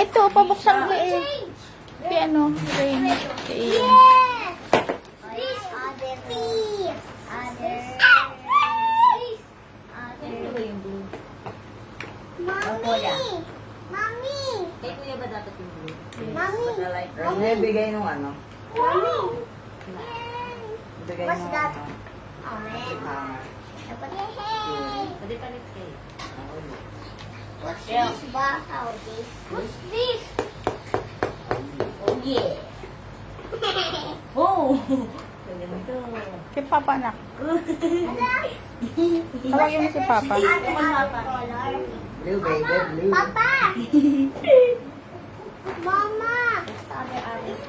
Ito, pabuksan ko eh. Piano, rain. Yes! This other piece. Other. Mommy! Mommy! Kay kuya ba dapat yung blue? Mommy! Ano yung bigay nung ano? Mommy! Bigay What's nung that? ano? Orange. Ah, Yay! Pwede palit kayo. What's this box? How this? What's this? Oh yeah! Oh! Ganito. Si Papa anak. Tawagin mo si Papa. Color. blue baby, blue. Papa! Mama!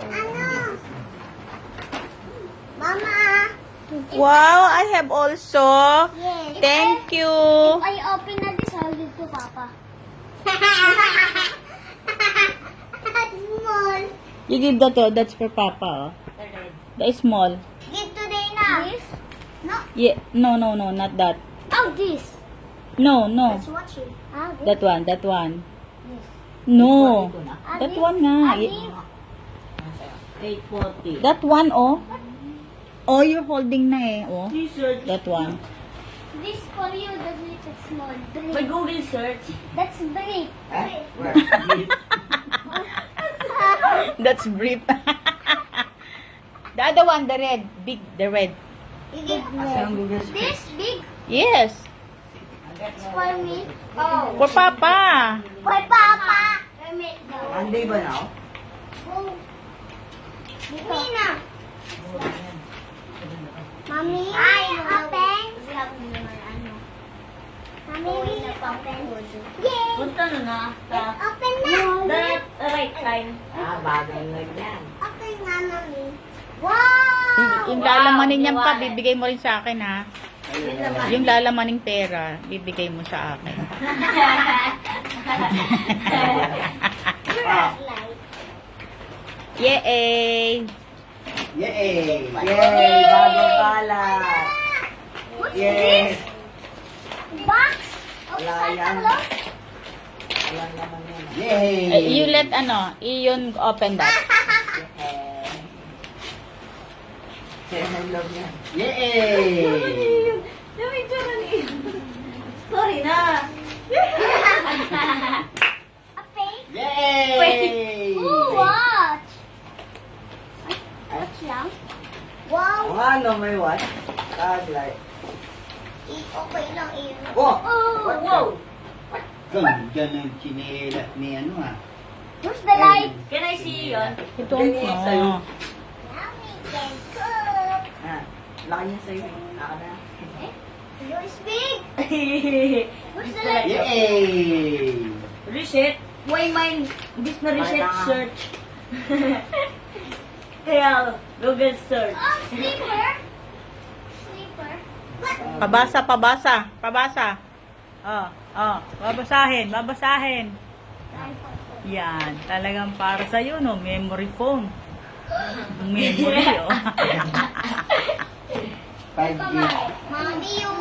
Ano? Mama! Wow, I have also. Yes. Thank you. If I open na this, I'll give to Papa. Small. You give that to, that's for Papa. Oh. The red. That is small. Give today na. This? No. Yeah, no, not that. Oh, this. No. Let's watch it. Ah, this. That one. This. No. Ito na. That one nga. Adi. 840. That one, oh. Oh, you're holding na eh, oh. T-shirt. That one. This for you, the grip is small. May Grip. Google search. That's grip. Eh? Where? That's brief. The other one, the red. Big, the red. You give Asan ang Google Search? this big. Yes. It's for me. Oh. For Papa. For Papa. Permit daw. Monday ba now? Oh. Dito. Mina. Mami. Ay, open. Mami, will you open? Yay! Punta na na. Let's open na. The right side. Ah, bagay na yan. Open nga, Mami. Wow! Yung lalamanin niyan pa, bibigay mo rin sa akin, ha? Ayun na lang. Yung lalamaning pera, bibigay mo sa akin. Light. Yay! Yay! Yay! Bagong kalat! What's Yay! this? Box of Wala Santa yan. Claus? Walang naman yan. Yay! You let yun open that. Kaya I love yan. Yay! Sorry na. A pink? Yay! Ooh, watch. Watch lang. Wow. Ang ano, may what? Taglight. Okay lang, iyon. Oh! Oh, wow. Ganda ng chinelas ni ano ah. Where's the light? Can I see yun? Ito Ganyan sa'yo. oh. Now we can cook. Ah, laki niya sa'yo eh. Ako na. Yours big. Where's the light? Yay! Reset? Why mine? This na reset Bye na. search. Kaya, Google search. Oh, sleeper. Sleeper. What? Pabasa. Babasahin. Yan, talagang para sa no, memory phone. Memory, oh. 5 gig. Mommy, you